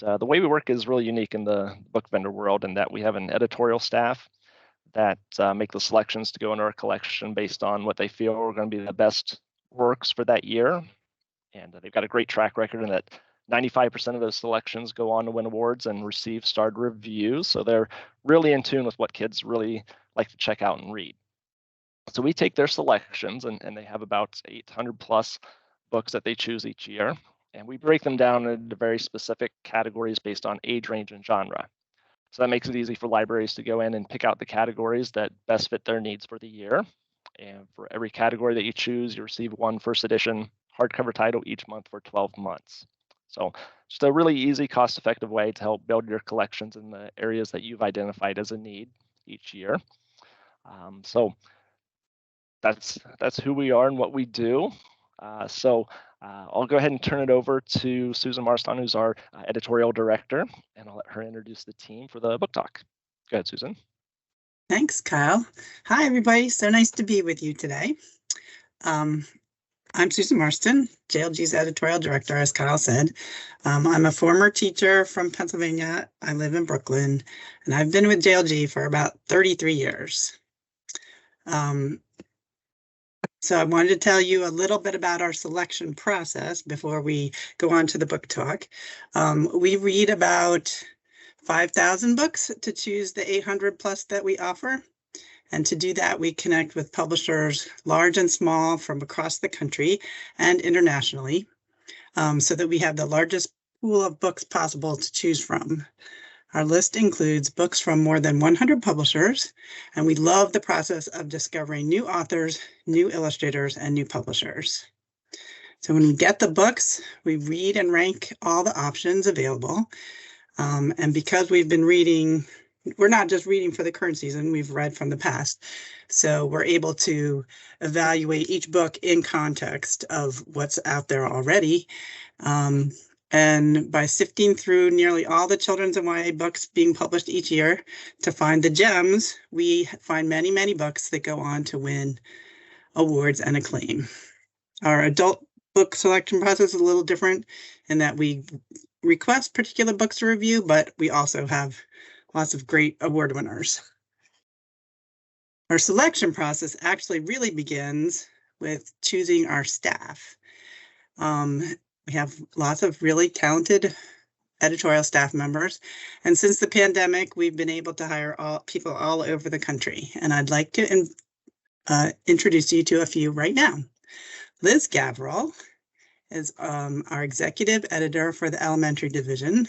the way we work is really unique in the book vendor world in that we have an editorial staff that make the selections to go into our collection based on what they feel are going to be the best works for that year. And they've got a great track record in that 95% of those selections go on to win awards and receive starred reviews. So they're really in tune with what kids really like to check out and read. So we take their selections, and they have about 800 plus books that they choose each year. And we break them down into very specific categories based on age range and genre. So that makes it easy for libraries to go in and pick out the categories that best fit their needs for the year. And for every category that you choose, you receive one first edition hardcover title each month for 12 months. So just a really easy, cost-effective way to help build your collections in the areas that you've identified as a need each year. So that's who we are and what we do. I'll go ahead and turn it over to Susan Marston, who's our editorial director, and I'll let her introduce the team for the book talk. Go ahead, Susan. Thanks, Kyle. Hi, everybody. So nice to be with you today. I'm Susan Marston, JLG's editorial director, as Kyle said. I'm a former teacher from Pennsylvania. I live in Brooklyn, and I've been with JLG for about 33 years. So I wanted to tell you a little bit about our selection process before we go on to the book talk. We read about 5,000 books to choose the 800 plus that we offer. And to do that, we connect with publishers large and small from across the country and internationally, so that we have the largest pool of books possible to choose from. Our list includes books from more than 100 publishers, and we love the process of discovering new authors, new illustrators, and new publishers. So when we get the books, we read and rank all the options available. And because we've been reading, we're not just reading for the current season, we've read from the past. So we're able to evaluate each book in context of what's out there already. And by sifting through nearly all the children's and YA books being published each year to find the gems, we find many, many books that go on to win awards and acclaim. Our adult book selection process is a little different in that we request particular books to review, but we also have lots of great award winners. Our selection process actually really begins with choosing our staff. We have lots of really talented editorial staff members. And since the pandemic, we've been able to hire people all over the country. And I'd like to introduce you to a few right now. Liz Gavril is our executive editor for the elementary division.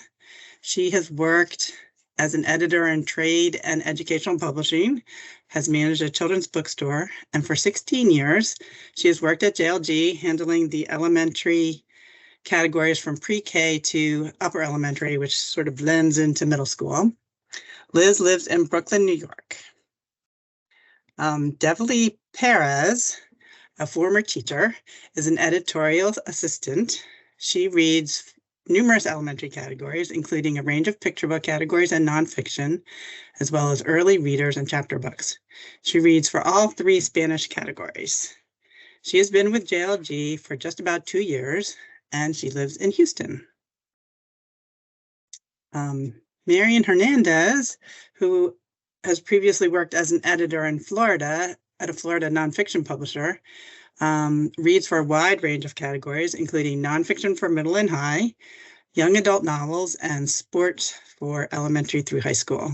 She has worked as an editor in trade and educational publishing, has managed a children's bookstore, and for 16 years, she has worked at JLG handling the elementary categories from pre-K to upper elementary, which sort of blends into middle school. Liz lives in Brooklyn, New York. Devali Perez, a former teacher, is an editorial assistant. She reads numerous elementary categories, including a range of picture book categories and nonfiction, as well as early readers and chapter books. She reads for all three Spanish categories. She has been with JLG for just about 2 years, and she lives in Houston. Marian Hernandez, who has previously worked as an editor in Florida at a Florida nonfiction publisher, reads for a wide range of categories, including nonfiction for middle and high, young adult novels, and sports for elementary through high school.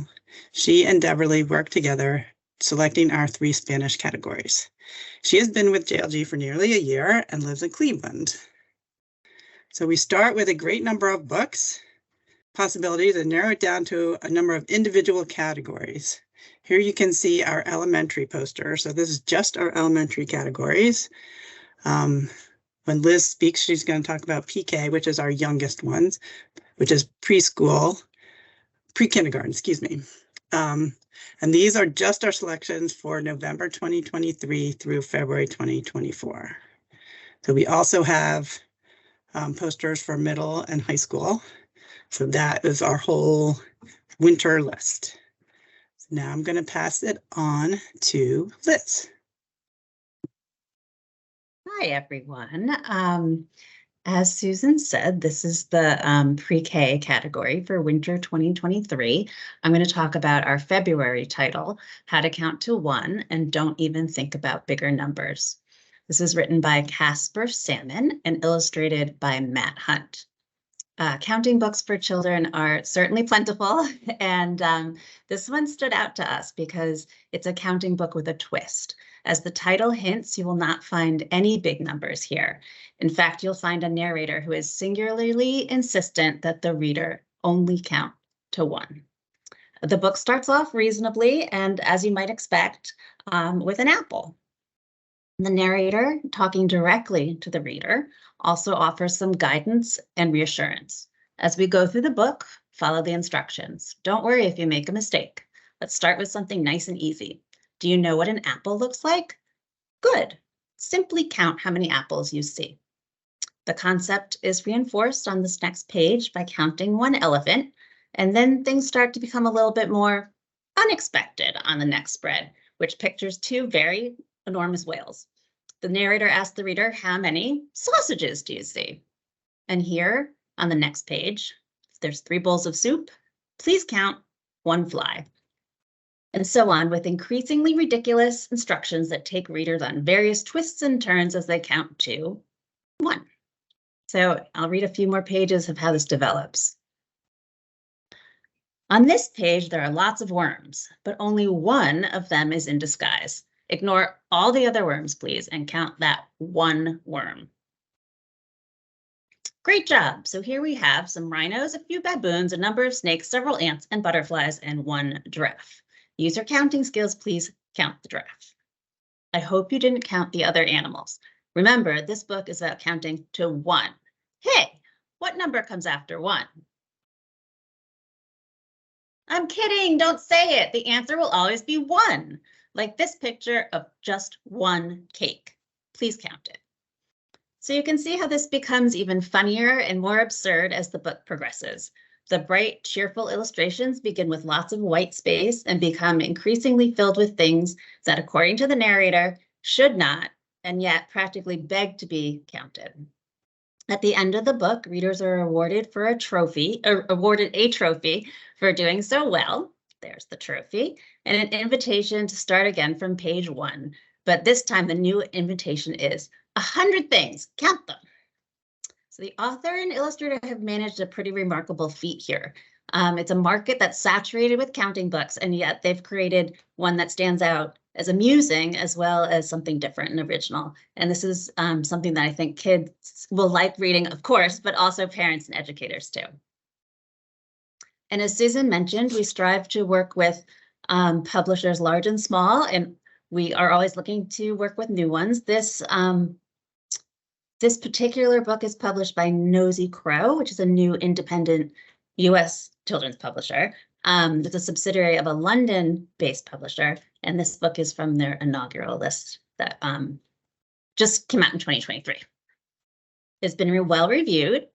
She and Deverly work together, selecting our three Spanish categories. She has been with JLG for nearly a year and lives in Cleveland. So we start with a great number of books, possibilities, and narrow it down to a number of individual categories. Here you can see our elementary poster. So this is just our elementary categories. When Liz speaks, she's going to talk about PK, which is our youngest ones, which is preschool, pre-kindergarten, excuse me. And these are just our selections for November 2023 through February 2024. So we also have posters for middle and high school. So that is our whole winter list. So now I'm going to pass it on to Liz. Hi, everyone. As Susan said, this is the pre-K category for winter 2023. I'm going to talk about our February title, How to Count to 1 and Don't Even Think About Bigger Numbers. This is written by Casper Salmon and illustrated by Matt Hunt. Counting books for children are certainly plentiful, and this one stood out to us because it's a counting book with a twist. As the title hints, you will not find any big numbers here. In fact, you'll find a narrator who is singularly insistent that the reader only count to 1. The book starts off reasonably, and as you might expect, with an apple. The narrator, talking directly to the reader, also offers some guidance and reassurance. As we go through the book, follow the instructions. Don't worry if you make a mistake. Let's start with something nice and easy. Do you know what an apple looks like? Good. Simply count how many apples you see. The concept is reinforced on this next page by counting one elephant, and then things start to become a little bit more unexpected on the next spread, which pictures 2 very enormous whales. The narrator asks the reader, how many sausages do you see? And here on the next page, if there's 3 bowls of soup, please count 1 fly. And so on with increasingly ridiculous instructions that take readers on various twists and turns as they count to 1. So I'll read a few more pages of how this develops. On this page, there are lots of worms, but only one of them is in disguise. Ignore all the other worms, please, and count that 1 worm. Great job. So here we have some rhinos, a few baboons, a number of snakes, several ants and butterflies, and 1 giraffe. Use your counting skills, please count the giraffe. I hope you didn't count the other animals. Remember, this book is about counting to 1. Hey, what number comes after 1? I'm kidding, don't say it. The answer will always be 1. Like this picture of just 1 cake. Please count it. So you can see how this becomes even funnier and more absurd as the book progresses. The bright, cheerful illustrations begin with lots of white space and become increasingly filled with things that, according to the narrator, should not, and yet practically beg to be counted. At the end of the book, readers are awarded a trophy for doing so well. There's the trophy, and an invitation to start again from page 1. But this time the new invitation is 100 things, count them. So the author and illustrator have managed a pretty remarkable feat here. It's a market that's saturated with counting books, and yet they've created one that stands out as amusing as well as something different and original. And this is something that I think kids will like reading, of course, but also parents and educators too. And as Susan mentioned, we strive to work with publishers large and small, and we are always looking to work with new ones. This particular book is published by Nosy Crow, which is a new independent US children's publisher. It's a subsidiary of a London-based publisher, and this book is from their inaugural list that just came out in 2023. It's been well reviewed,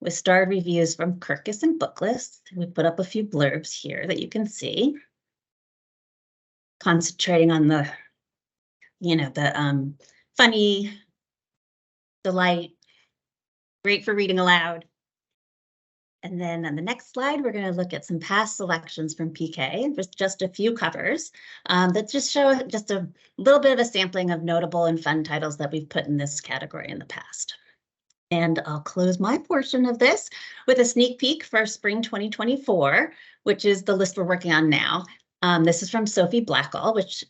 with starred reviews from Kirkus and Booklist. We put up a few blurbs here that you can see, concentrating on the, the funny, delight, great for reading aloud. And then on the next slide, we're going to look at some past selections from PK, just a few covers that just show just a little bit of a sampling of notable and fun titles that we've put in this category in the past. And I'll close my portion of this with a sneak peek for spring 2024, which is the list we're working on now. This is from Sophie Blackall, which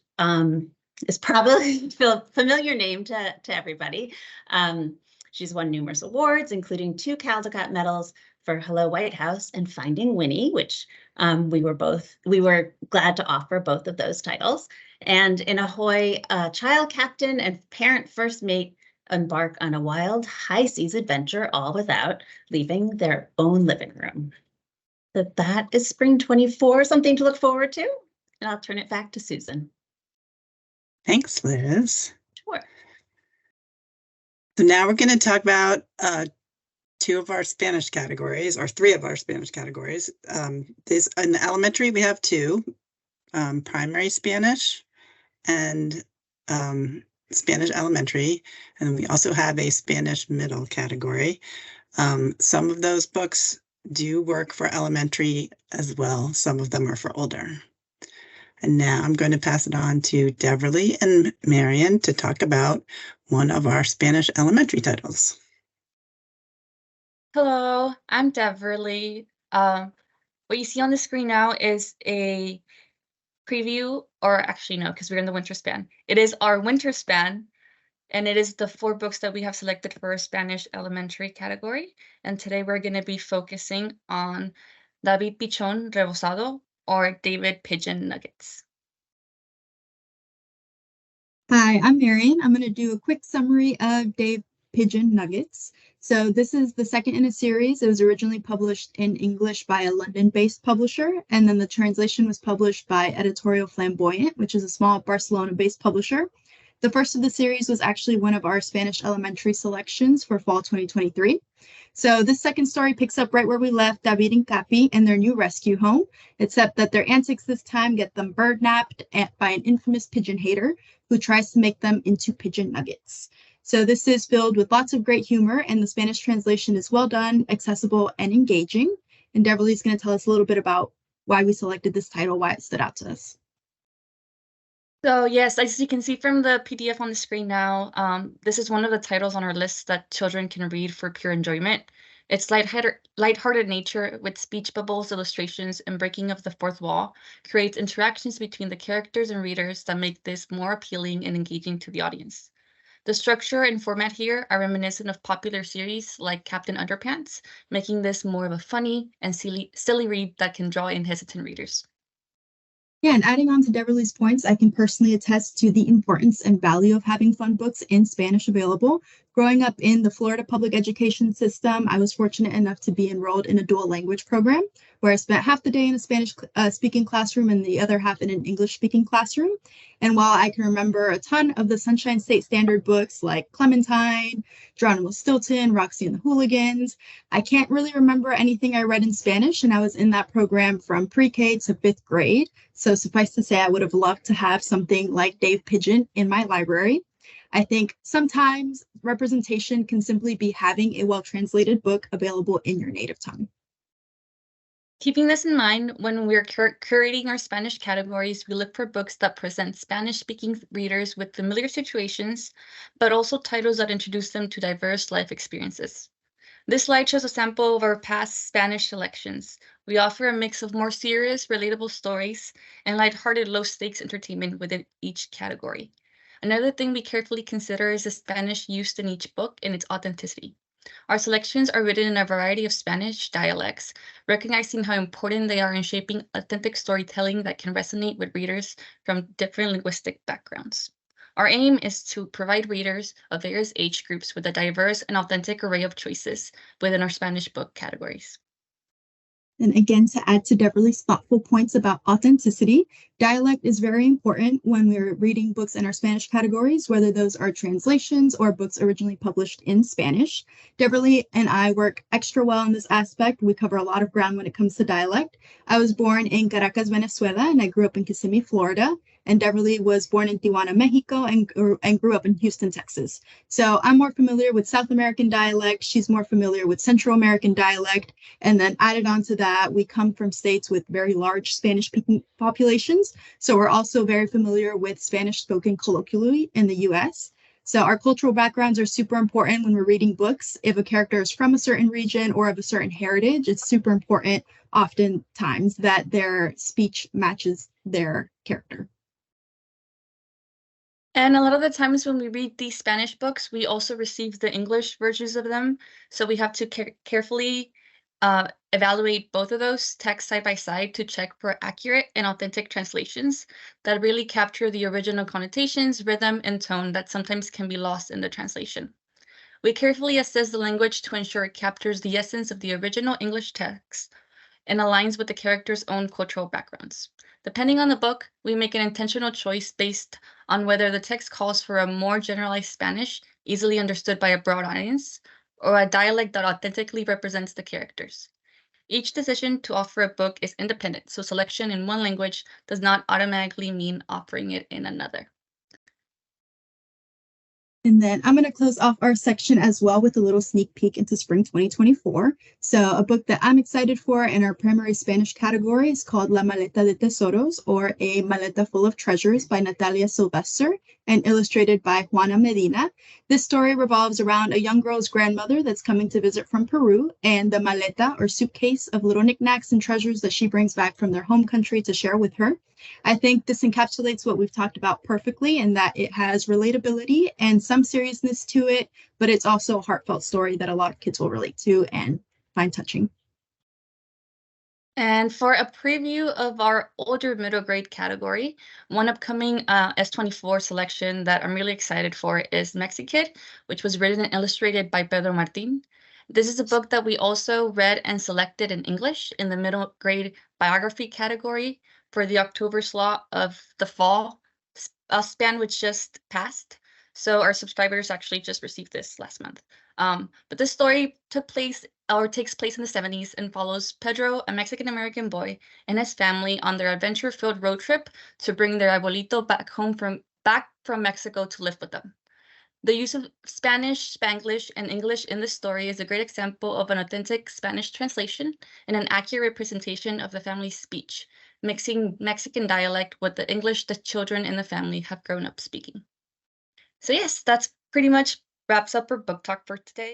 is probably a familiar name to everybody. She's won numerous awards, including 2 Caldecott medals for Hello White House and Finding Winnie, which we were glad to offer both of those titles. And in Ahoy, child captain and parent first mate embark on a wild high seas adventure, all without leaving their own living room. So that is spring 24, something to look forward to. And I'll turn it back to Susan. Thanks, Liz. Sure. So now we're going to talk about 2 of our Spanish categories, or 3 of our Spanish categories. There's in elementary, we have 2, primary Spanish and Spanish elementary, and we also have a Spanish middle category. Some of those books do work for elementary as well. Some of them are for older. And now I'm going to pass it on to Deverly and Marion to talk about one of our Spanish elementary titles. Hello, I'm Deverly. What you see on the screen now is a preview, or actually no, because we're in the winter span. It is our winter span, and it is the 4 books that we have selected for our Spanish elementary category. And today we're going to be focusing on David Pichón Rebozado, or David Pigeon Nuggets. Hi, I'm Marion. I'm going to do a quick summary of Dave Pigeon Nuggets. So this is the second in a series. It was originally published in English by a London-based publisher, and then the translation was published by Editorial Flamboyant, which is a small Barcelona-based publisher. The first of the series was actually one of our Spanish elementary selections for fall 2023. So this second story picks up right where we left David and Capi in their new rescue home, except that their antics this time get them bird-napped by an infamous pigeon hater who tries to make them into pigeon nuggets. So this is filled with lots of great humor, and the Spanish translation is well done, accessible, and engaging. And Deverly is going to tell us a little bit about why we selected this title, why it stood out to us. So yes, as you can see from the PDF on the screen now, this is one of the titles on our list that children can read for pure enjoyment. Its lighthearted nature with speech bubbles, illustrations, and breaking of the fourth wall creates interactions between the characters and readers that make this more appealing and engaging to the audience. The structure and format here are reminiscent of popular series like Captain Underpants, making this more of a funny and silly read that can draw in hesitant readers. Yeah, and adding on to Deverly's points, I can personally attest to the importance and value of having fun books in Spanish available. Growing up in the Florida public education system, I was fortunate enough to be enrolled in a dual language program where I spent half the day in a Spanish speaking classroom and the other half in an English speaking classroom. And while I can remember a ton of the Sunshine State Standard books like Clementine, Geronimo Stilton, Roxy and the Hooligans, I can't really remember anything I read in Spanish, and I was in that program from pre-K to 5th grade. So suffice to say, I would have loved to have something like Dave Pigeon in my library. I think sometimes representation can simply be having a well-translated book available in your native tongue. Keeping this in mind, when we're curating our Spanish categories, we look for books that present Spanish-speaking readers with familiar situations, but also titles that introduce them to diverse life experiences. This slide shows a sample of our past Spanish selections. We offer a mix of more serious, relatable stories and lighthearted, low-stakes entertainment within each category. Another thing we carefully consider is the Spanish used in each book and its authenticity. Our selections are written in a variety of Spanish dialects, recognizing how important they are in shaping authentic storytelling that can resonate with readers from different linguistic backgrounds. Our aim is to provide readers of various age groups with a diverse and authentic array of choices within our Spanish book categories. And again, to add to Deverly's thoughtful points about authenticity, dialect is very important when we're reading books in our Spanish categories, whether those are translations or books originally published in Spanish. Deverly and I work extra well in this aspect. We cover a lot of ground when it comes to dialect. I was born in Caracas, Venezuela, and I grew up in Kissimmee, Florida. And Deverly was born in Tijuana, Mexico, and grew up in Houston, Texas. So I'm more familiar with South American dialect. She's more familiar with Central American dialect. And then added on to that, we come from states with very large Spanish-speaking populations. So we're also very familiar with Spanish spoken colloquially in the US. So our cultural backgrounds are super important when we're reading books. If a character is from a certain region or of a certain heritage, it's super important oftentimes that their speech matches their character. And a lot of the times when we read these Spanish books, we also receive the English versions of them. So we have to carefully evaluate both of those texts side by side to check for accurate and authentic translations that really capture the original connotations, rhythm, and tone that sometimes can be lost in the translation. We carefully assess the language to ensure it captures the essence of the original English text and aligns with the characters' own cultural backgrounds. Depending on the book, we make an intentional choice based on whether the text calls for a more generalized Spanish, easily understood by a broad audience, or a dialect that authentically represents the characters. Each decision to offer a book is independent, so selection in one language does not automatically mean offering it in another. And then I'm going to close off our section as well with a little sneak peek into spring 2024. So a book that I'm excited for in our primary Spanish category is called La Maleta de Tesoros, or A Maleta Full of Treasures by Natalia Sylvester and illustrated by Juana Medina. This story revolves around a young girl's grandmother that's coming to visit from Peru and the maleta or suitcase of little knickknacks and treasures that she brings back from their home country to share with her. I think this encapsulates what we've talked about perfectly in that it has relatability and some seriousness to it, but it's also a heartfelt story that a lot of kids will relate to and find touching. And for a preview of our older middle grade category, one upcoming S24 selection that I'm really excited for is Mexikid, which was written and illustrated by Pedro Martin. This is a book that we also read and selected in English in the middle grade biography category for the October slot of the fall span, which just passed. So our subscribers actually just received this last month. But this story takes place in the 70s and follows Pedro, a Mexican-American boy, and his family on their adventure-filled road trip to bring their abuelito back from Mexico to live with them. The use of Spanish, Spanglish, and English in this story is a great example of an authentic Spanish translation and an accurate representation of the family's speech, mixing Mexican dialect with the English the children in the family have grown up speaking. So yes, that's pretty much wraps up our book talk for today.